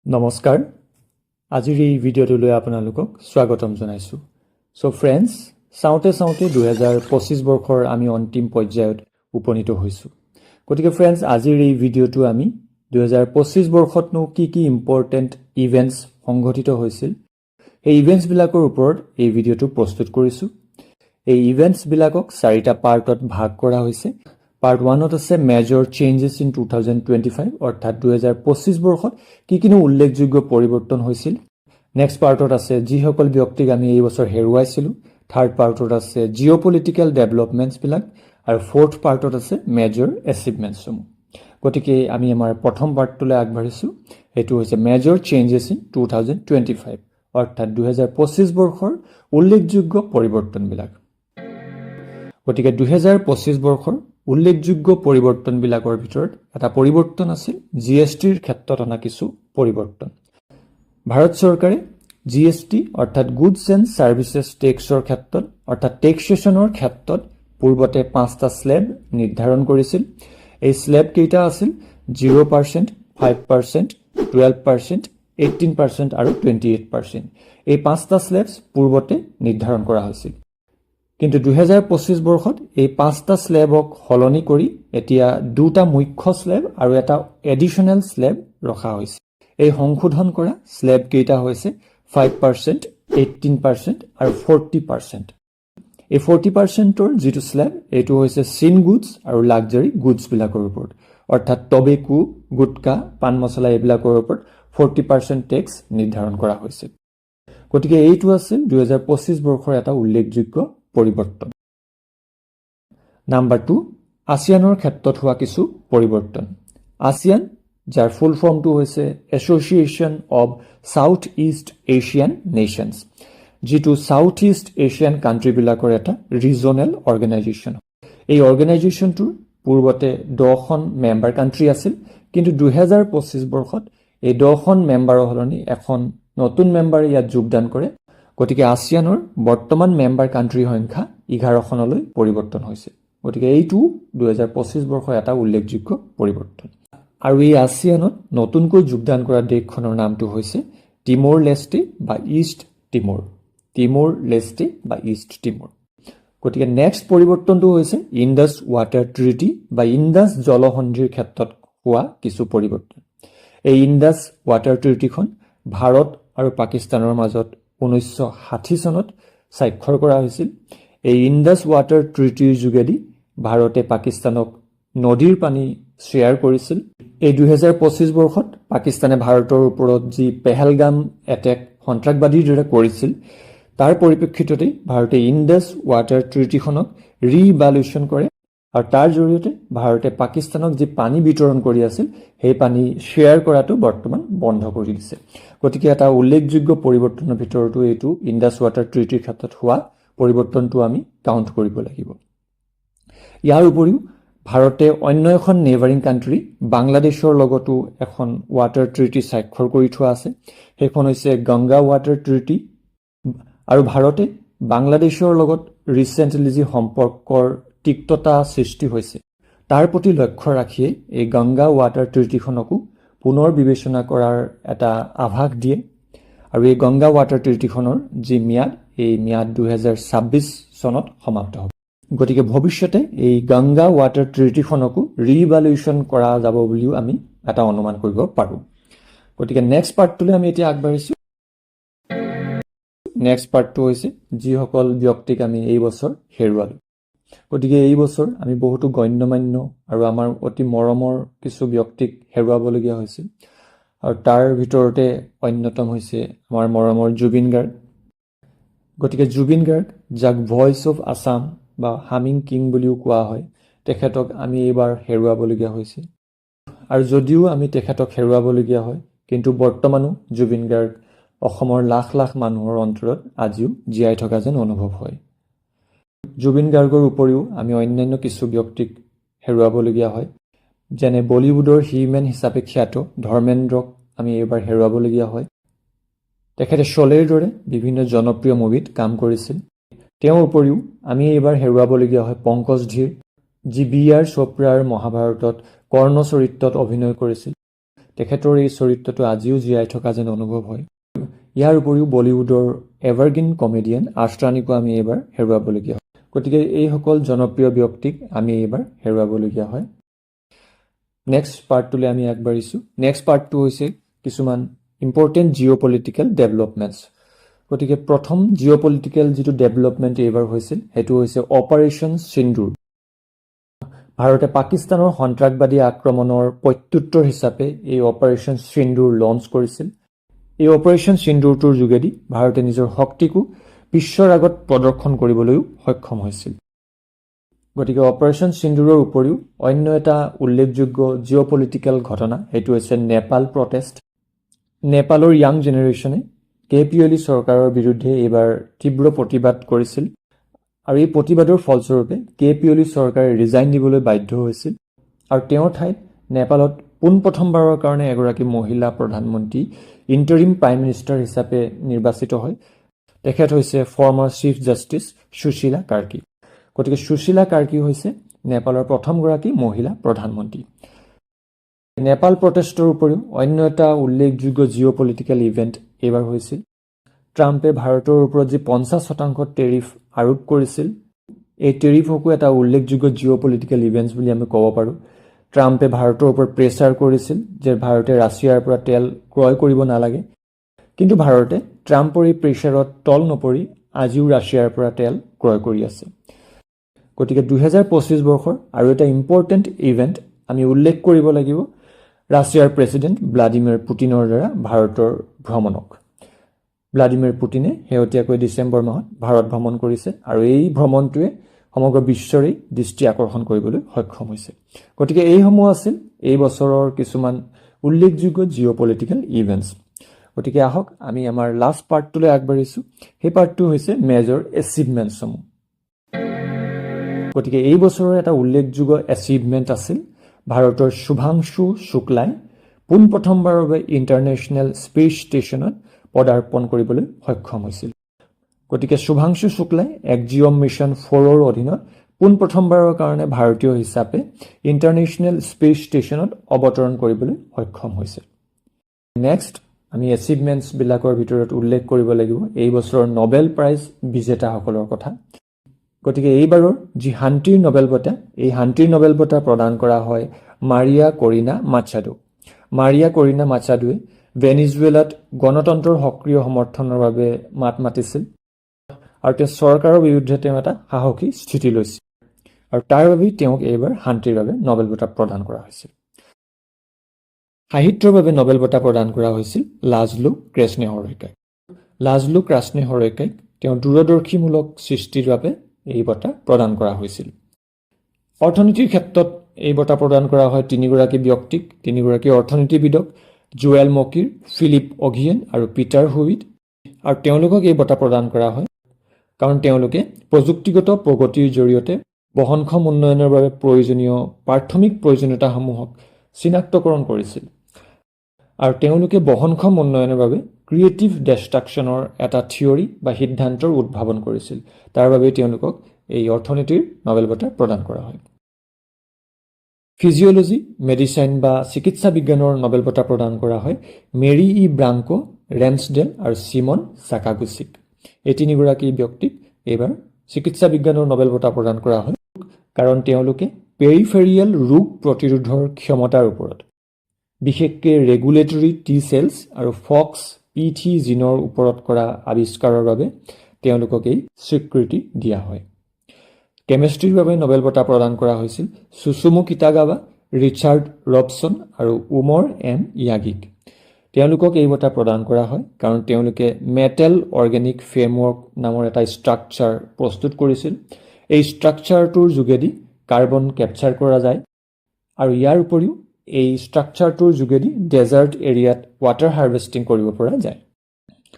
নমস্কাৰ আজিৰ এই ভিডিঅ'টোলৈ আপোনালোকক স্বাগতম জনাইছোঁ সো ফ্ৰেণ্ডছ চাওঁতে 2025 বৰ্ষৰ আমি অন্তিম পৰ্যায়ত উপনীত হৈছোঁ গতিকে ফ্ৰেণ্ডছ আজিৰ এই ভিডিঅ'টো আমি 2025 বৰ্ষতনো কি ইম্পৰ্টেন্ট ইভেন্টছ সংঘটিত হৈছিল এই ইভেন্টছ বিলাকৰ ওপৰত এই ভিডিঅ'টো প্ৰস্তুত কৰিছোঁ এই ইভেন্টছ বিলাকক চাৰিটা পাৰ্টত ভাগ কৰা হৈছে Part 1 আছে মেজৰ চেঞ্জেছ ইন 2025 অৰ্থাৎ 2025 বৰ্ষত কিনো উল্লেখযোগ্য পৰিৱৰ্তন হৈছিল নেক্সট পাৰ্টত আছে যিসকল ব্যক্তিক আমি এই বছৰ হেৰুৱাইছিলোঁ থাৰ্ড পাৰ্টত আছে জিঅ'পলিটিক্যাল ডেভেলপমেন্টছ বিলাক আৰু ফৰ্থ পাৰ্টত আছে মেজৰ এচিভমেন্টছ গতিকে আমি আমাৰ প্ৰথম পাৰ্টটোলৈ আগবাঢ়িছোঁ এটো হৈছে মেজৰ চেঞ্জেছ ইন 2025 অৰ্থাৎ 2025 বৰ্ষৰ উল্লেখযোগ্য পৰিৱৰ্তন বিলাক গতিকে 2025 বৰ্ষৰ উল্লেখযোগ্য পৰিৱৰ্তন বিলাকৰ ভিতৰত এটা পৰিৱৰ্তন আছিল জিএসটিৰ ক্ষেত্ৰত অনা কিছু পৰিৱৰ্তন ভাৰত চৰকাৰে জিএসটি অৰ্থাৎ গুডছ এণ্ড সাৰ্ভিসেছ টেক্সৰ ক্ষেত্ৰত অৰ্থাৎ টেক্সেশনৰ ক্ষেত্ৰত পূৰ্বতে 5টা স্ল্যাব নিৰ্ধাৰণ কৰিছিল এই স্ল্যাব কেইটা আছিল 0% 5% 12% 18% আৰু 28% এই 5টা স্ল্যাবছ পূৰ্বতে নিৰ্ধাৰণ কৰা হৈছিল কিন্তু 2025 বৰ্ষত এই 5টা স্ল্যাবক হলনি কৰি এতিয়া দুটা মুখ্য স্ল্যাব আৰু এটা এডিশনাল স্ল্যাব ৰখা হৈছে এই সংশোধন কৰা স্ল্যাব কেইটা হৈছে 5% 18% আৰু 40% এই 40% ৰ যেটো স্ল্যাব এটো হৈছে সিন গুডছ আৰু লাক্সাৰি গুডছ বিলাকৰ ওপৰত অৰ্থাৎ টবেকো গুটকা পান মছলা এইবিলাকৰ ওপৰত 40% টেক্স নিৰ্ধাৰণ কৰা হৈছে গতিকে এইটো আছিল 2025 বৰ্ষৰ এটা উল্লেখযোগ্য পৰিৱৰ্তন নাম্বাৰ 2 আসিয়ানৰ ক্ষেত্ৰত হোৱা কিছু পৰিৱৰ্তন আসিয়ান যাৰ ফুল ফৰ্মটো হৈছে Association of South East Asian Nations যেটো সাউথ ইষ্ট এছিয়ান কান্ট্ৰি বিলাকৰ এটা ৰিজনাল অৰ্গানাইজেচন এই অৰ্গানাইজেচনটোৰ পূৰ্বতে 10খন মেম্বাৰ কান্ট্ৰি আছিল কিন্তু 2025 বৰ্ষত এই 10খন মেম্বাৰৰ হলনি এখন নতুন মেম্বাৰ ইয়াত যোগদান কৰে গতিকে আসিয়ানৰ বৰ্তমান মেম্বাৰ কান্ট্ৰিৰ সংখ্যা 11খনলৈ পৰিৱৰ্তন হৈছে গতিকে এইটো 2025 বৰ্ষৰ এটা উল্লেখযোগ্য পৰিৱৰ্তন আৰু এই আসিয়ানত নতুনকৈ যোগদান কৰা দেশখনৰ নামটো হৈছে টিমোৰ লেষ্টে বা ইষ্ট টিমোৰ গতিকে নেক্সট পৰিৱৰ্তনটো হৈছে ইণ্ডাছ ৱাটাৰ ট্ৰিটি বা ইণ্ডাছ জলসন্ধিৰ ক্ষেত্ৰত হোৱা কিছু পৰিৱৰ্তন এই ইণ্ডাছ ৱাটাৰ ট্ৰিটিখন ভাৰত আৰু পাকিস্তানৰ মাজত 1960 চনত স্বাক্ষৰ কৰা হৈছিল এই ইণ্ডাছ ৱাটাৰ ট্ৰিটিৰ যোগেদি ভাৰতে পাকিস্তানক নদীৰ পানী শ্বেয়াৰ কৰিছিল এই 2025 বৰ্ষত পাকিস্তানে ভাৰতৰ ওপৰত যি পেহেলগাম এটেক সন্ত্ৰাসবাদীৰ দৰে কৰিছিল তাৰ পৰিপ্ৰেক্ষিততে ভাৰতে ইণ্ডাছ ৱাটাৰ ট্ৰিটিখনক ৰিইভালুৱেচন কৰে আৰু তাৰ জৰিয়তে ভাৰতে পাকিস্তানক যি পানী বিতৰণ কৰি আছিল সেই পানী শ্বেয়াৰ কৰাটো বৰ্তমান বন্ধ কৰি দিছে গতিকে এটা উল্লেখযোগ্য পৰিৱৰ্তনৰ ভিতৰতো এইটো ইণ্ডাছ ৱাটাৰ ট্ৰিটিৰ ক্ষেত্ৰত হোৱা পৰিৱৰ্তনটো আমি কাউন্ট কৰিব লাগিব ইয়াৰ উপৰিও ভাৰতে অন্য এখন নেইবাৰিং কান্ট্ৰি বাংলাদেশৰ লগতো এখন ৱাটাৰ ট্ৰিটি স্বাক্ষৰ কৰি থোৱা আছে সেইখন হৈছে গংগা ৱাটাৰ ট্ৰিটি আৰু ভাৰতে বাংলাদেশৰ লগত ৰিসেন্টলি যি সম্পৰ্কৰ তিক্ততা সৃষ্টি হৈছে তাৰ প্ৰতি লক্ষ্য ৰাখি এই গংগা ৱাটাৰ ট্ৰিটিখনকো পুনৰ বিবেচনা কৰাৰ এটা আভাস দিয়ে আৰু এই গংগা ৱাটাৰ ট্ৰিটিখনৰ যি ম্যাদ এই ম্যাদ 2026 চনত সমাপ্ত হ'ব গতিকে ভৱিষ্যতে এই গংগা ৱাটাৰ ট্ৰিটিখনকো ৰিইভালুৱেচন কৰা যাব বুলিও আমি এটা অনুমান কৰিব পাৰো গতিকে নেক্সট পাৰ্টটোলৈ আমি এতিয়া আগবাঢ়িছো নেক্সট পাৰ্টটো হৈছে যিসকল ব্যক্তিক আমি এই বছৰ হেৰুৱালো গতিকে এই বছৰ আমি বহুতো গণ্যমান্য আৰু আমাৰ অতি মৰমৰ কিছু ব্যক্তিক হেৰুৱাবলগীয়া হৈছিল আৰু তাৰ ভিতৰতে অন্যতম হৈছে আমাৰ মৰমৰ জুবিন গাৰ্গ গতিকে জুবিন গাৰ্গ যাক ভয়েস অফ আসাম বা হামিং কিং বুলিও কোৱা হয় তেখেতক আমি এইবাৰ হেৰুৱাবলগীয়া হৈছিল আৰু যদিও আমি তেখেতক হেৰুৱাবলগীয়া হয় কিন্তু বৰ্তমানো জুবিন গাৰ্গ অসমৰ লাখ লাখ মানুহৰ অন্তৰত আজিও জীয়াই থকা যেন অনুভৱ হয় জুবিন গাৰ্গৰ উপৰিও আমি অন্যান্য কিছু ব্যক্তিক হেৰুৱাবলগীয়া হয় যেনে বলিউডৰ হিউমেন হিচাপে খ্যাত ধৰ্মেন্দ্ৰক আমি এইবাৰ হেৰুৱাবলগীয়া হয় তেখেতে শোলেৰ দৰে বিভিন্ন জনপ্ৰিয় মুভিত কাম কৰিছিল তেওঁৰ উপৰিও আমি এইবাৰ হেৰুৱাবলগীয়া হয় পংকজ ধীৰ যি বি আৰ চোপ্ৰাৰ মহাভাৰতত কৰ্ণ চৰিত্ৰত অভিনয় কৰিছিল তেখেতৰ এই চৰিত্ৰটো আজিও জীয়াই থকা যেন অনুভৱ হয়। ইয়াৰ উপৰিও বলিউডৰ এভাৰগ্ৰীণ কমেডিয়ান আশৰানীকো আমি এইবাৰ হেৰুৱাবলগীয়া হয়। গতিকে এইসকল জনপ্ৰিয় ব্যক্তিক আমি এইবাৰ হেৰুৱাবলগীয়া হয়। নেক্সট পাৰ্টটোলৈ আমি আগবাঢ়িছোঁ। নেক্সট পাৰ্টটো হৈছে কিছুমান ইম্পৰ্টেণ্ট জিঅ' পলিটিকেল ডেভেলপমেণ্টছ। গতিকে প্ৰথম জিঅ' পলিটিকেল যিটো ডেভেলপমেণ্ট এইবাৰ হৈছিল সেইটো হৈছে অপাৰেশ্যন সিন্দুৰ। ভাৰতে পাকিস্তানৰ সন্ত্ৰাসবাদী আক্ৰমণৰ প্ৰত্যুত্তৰ হিচাপে এই অপাৰেশ্যন সিন্দুৰ লঞ্চ কৰিছিল। এই অপাৰেশ্যন সিন্দুৰটোৰ যোগেদি ভাৰতে নিজৰ শক্তিকো বিশ্বৰ আগত প্ৰদৰ্শন কৰিবলৈও সক্ষম হৈছিল। গতিকে অপাৰেশ্যন সিন্দুৰৰ উপৰিও অন্য এটা উল্লেখযোগ্য জিঅ' পলিটিকেল ঘটনা সেইটো হৈছে নেপাল প্ৰটেষ্ট। নেপালৰ য়াং জেনেৰেশ্যনে কেপি অলি চৰকাৰৰ বিৰুদ্ধে এইবাৰ তীব্ৰ প্ৰতিবাদ কৰিছিল আৰু এই প্ৰতিবাদৰ ফলস্বৰূপে কেপি অলি চৰকাৰে ৰিজাইন দিবলৈ বাধ্য হৈছিল আৰু তেওঁৰ ঠাইত নেপালত পোনপ্ৰথমবাৰৰ কাৰণে এগৰাকী মহিলা প্ৰধানমন্ত্ৰী ইণ্টাৰিম প্ৰাইম মিনিষ্টাৰ হিচাপে নিৰ্বাচিত হয়। তেখেত হৈছে former chief justice Sushila Karki. গতিকে সুশীলা কাৰ্কি হৈছে নেপালৰ প্ৰথমগৰাকী মহিলা প্ৰধানমন্ত্ৰী। নেপাল প্ৰটেষ্টৰ উপৰিও অন্য এটা উল্লেখযোগ্য জিঅ' পলিটিকেল ইভেণ্ট এইবাৰ হৈছিল। ট্ৰাম্পে ভাৰতৰ ওপৰত যি 50% টেৰিফ আৰোপ কৰিছিল, এই টেৰিফকো এটা উল্লেখযোগ্য জিঅ' পলিটিকেল ইভেণ্টছ বুলি আমি ক'ব পাৰোঁ। ট্ৰাম্পে ভাৰতৰ ওপৰত প্ৰেছাৰ কৰিছিল যে ভাৰতে ৰাছিয়াৰ পৰা তেল ক্ৰয় কৰিব নালাগে, কিন্তু ভাৰতে ট্ৰাম্পৰ এই প্ৰেছাৰত তল নপৰি আজিও ৰাছিয়াৰ পৰা তেল ক্ৰয় কৰি আছে। গতিকে 2025 বৰ্ষৰ আৰু এটা ইম্পৰ্টেণ্ট ইভেণ্ট আমি উল্লেখ কৰিব লাগিব ৰাছিয়াৰ প্ৰেছিডেণ্ট ভ্লাডিমিৰ পুটিনৰ দ্বাৰা ভাৰতৰ ভ্ৰমণক। ভ্লাডিমিৰ পুটিনে শেহতীয়াকৈ ডিচেম্বৰ মাহত ভাৰত ভ্ৰমণ কৰিছে আৰু এই ভ্ৰমণটোৱে সমগ্ৰ বিশ্বৰেই দৃষ্টি আকৰ্ষণ কৰিবলৈ সক্ষম হৈছে। গতিকে এইসমূহ আছিল এই বছৰৰ কিছুমান উল্লেখযোগ্য জিঅ' পলিটিকেল ইভেণ্টছ। গতিকে আহক আমি আমাৰ লাষ্ট পাৰ্টটোলৈ আগবাঢ়িছোঁ। সেই পাৰ্টটো হৈছে মেজৰ এচিভমেণ্টছসমূহ। গতিকে এই বছৰৰ এটা উল্লেখযোগ্য এচিভমেণ্ট আছিল ভাৰতৰ শুভাংশু শুক্লাই পোনপ্ৰথমবাৰৰ বাবে ইণ্টাৰনেশ্যনেল স্পেচ ষ্টেচনত পদাৰ্পণ কৰিবলৈ সক্ষম হৈছিল। গতিকে শুভাংশু শুক্লাই এক্সিঅম মিছন 4ৰ অধীনত পোনপ্ৰথমবাৰৰ কাৰণে ভাৰতীয় হিচাপে ইণ্টাৰনেশ্যনেল স্পেচ ষ্টেচনত অৱতৰণ কৰিবলৈ সক্ষম হৈছে। নেক্সট আমি এচিভমেণ্টছবিলাকৰ ভিতৰত উল্লেখ কৰিব লাগিব এই বছৰৰ নবেল প্ৰাইজ বিজেতাসকলৰ কথা। গতিকে এইবাৰৰ যি শান্তিৰ নবেল বঁটা, এই শান্তিৰ নবেল বঁটা প্ৰদান কৰা হয় মাৰিয়া কৰিনা মাছাডো। মাৰিয়া কৰিনা মাছাডোৱে ভেনিজুৱেলাত গণতন্ত্ৰৰ সক্ৰিয় সমৰ্থনৰ বাবে মাত মাতিছিল আৰু তেওঁ চৰকাৰৰ বিৰুদ্ধে তেওঁ এটা সাহসী স্থিতি লৈছিল আৰু তাৰ বাবেই তেওঁক এইবাৰ শান্তিৰ বাবে নবেল বঁটা প্ৰদান কৰা হৈছিল। সাহিত্যৰ বাবে নবেল বঁটা প্ৰদান কৰা হৈছিল লাজলো ক্ৰেছনেহৰইকাক। লাজলো ক্ৰেছনেহৰইকাক তেওঁ দূৰদৰ্শীমূলক সৃষ্টিৰ বাবে এই বঁটা প্ৰদান কৰা হৈছিল। অৰ্থনীতিৰ ক্ষেত্ৰত এই বঁটা প্ৰদান কৰা হয় তিনিগৰাকী ব্যক্তিক, তিনিগৰাকী অৰ্থনীতিবিদক, জুৱেল মকিৰ, ফিলিপ অঘিয়েন আৰু পিটাৰ হুইট। আৰু তেওঁলোকক এই বঁটা প্ৰদান কৰা হয় কাৰণ তেওঁলোকে প্ৰযুক্তিগত প্ৰগতিৰ জৰিয়তে বহনক্ষম উন্নয়নৰ বাবে প্ৰয়োজনীয় প্ৰাথমিক প্ৰয়োজনীয়তাসমূহক চিনাক্তকৰণ কৰিছিল আৰু তেওঁলোকে বহনক্ষম উন্নয়নৰ বাবে ক্ৰিয়েটিভ ডেষ্ট্ৰাকশ্যনৰ এটা থিয়ৰী বা সিদ্ধান্তৰ উদ্ভাৱন কৰিছিল। তাৰ বাবে তেওঁলোকক এই অৰ্থনীতিৰ নবেল বঁটা প্ৰদান কৰা হয়। ফিজিঅ'লজি, মেডিচাইন বা চিকিৎসা বিজ্ঞানৰ নবেল বঁটা প্ৰদান কৰা হয় মেৰী ই ব্ৰাংকো, ৰেন্সডেল আৰু চিমন চাকাগুচিক। এই তিনিগৰাকী ব্যক্তিক এইবাৰ চিকিৎসা বিজ্ঞানৰ নবেল বঁটা প্ৰদান কৰা হয় কাৰণ তেওঁলোকে পেৰিফেৰিয়েল ৰোগ প্ৰতিৰোধৰ ক্ষমতাৰ ওপৰত, বিশেষকৈ ৰেগুলেটৰী টি চেলছ আৰু ফক্স P3 জিনৰ ওপৰত কৰা আৱিষ্কাৰৰ বাবে তেওঁলোকক এই স্বীকৃতি দিয়া হয়। কেমেষ্ট্ৰিৰ বাবে নবেল বঁটা প্ৰদান কৰা হৈছিল চুচুমু কিটাগাৱা, ৰিচাৰ্ড ৰবচন আৰু উমৰ এম য়াগিক। তেওঁলোকক এই বঁটা প্ৰদান কৰা হয় কাৰণ তেওঁলোকে মেটেল অৰ্গেনিক ফ্ৰেমৱৰ্ক নামৰ এটা ষ্ট্ৰাকচাৰ প্ৰস্তুত কৰিছিল। এই ষ্ট্ৰাকচাৰটোৰ যোগেদি কাৰ্বন কেপচাৰ কৰা যায় আৰু ইয়াৰ উপৰিও এই ষ্ট্ৰাকচাৰটোৰ যোগেদি ডেজাৰ্ট এৰিয়াত ৱাটাৰ হাৰ্ভেষ্টিং কৰিব পৰা যায়।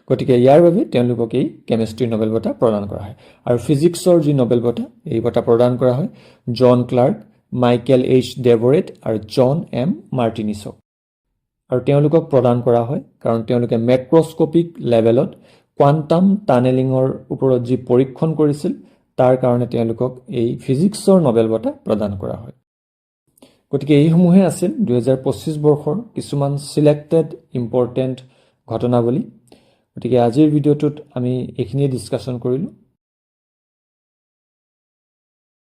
গতিকে ইয়াৰ বাবে তেওঁলোকক এই কেমেষ্ট্ৰিৰ নবেল বঁটা প্ৰদান কৰা হয়। আৰু ফিজিক্সৰ যি নবেল বঁটা, এই বঁটা প্ৰদান কৰা হয় জন ক্লাৰ্ক, মাইকেল এইচ ডেভৰেট আৰু জন এম মাৰ্টিনিছক। আৰু তেওঁলোকক প্ৰদান কৰা হয় কাৰণ তেওঁলোকে মেক্ৰস্কপিক লেভেলত কোৱাণ্টাম টানেলিঙৰ ওপৰত যি পৰীক্ষণ কৰিছিল তাৰ কাৰণে তেওঁলোকক এই ফিজিক্সৰ নবেল বঁটা প্ৰদান কৰা হয়। গতিকে এইসমূহে আছিল 2025 বৰ্ষৰ কিছুমান সিলেক্টেড ইম্পৰ্টেণ্ট ঘটনাৱলী। গতিকে আজিৰ ভিডিঅ'টোত আমি এইখিনিয়ে ডিছকাশ্যন কৰিলোঁ।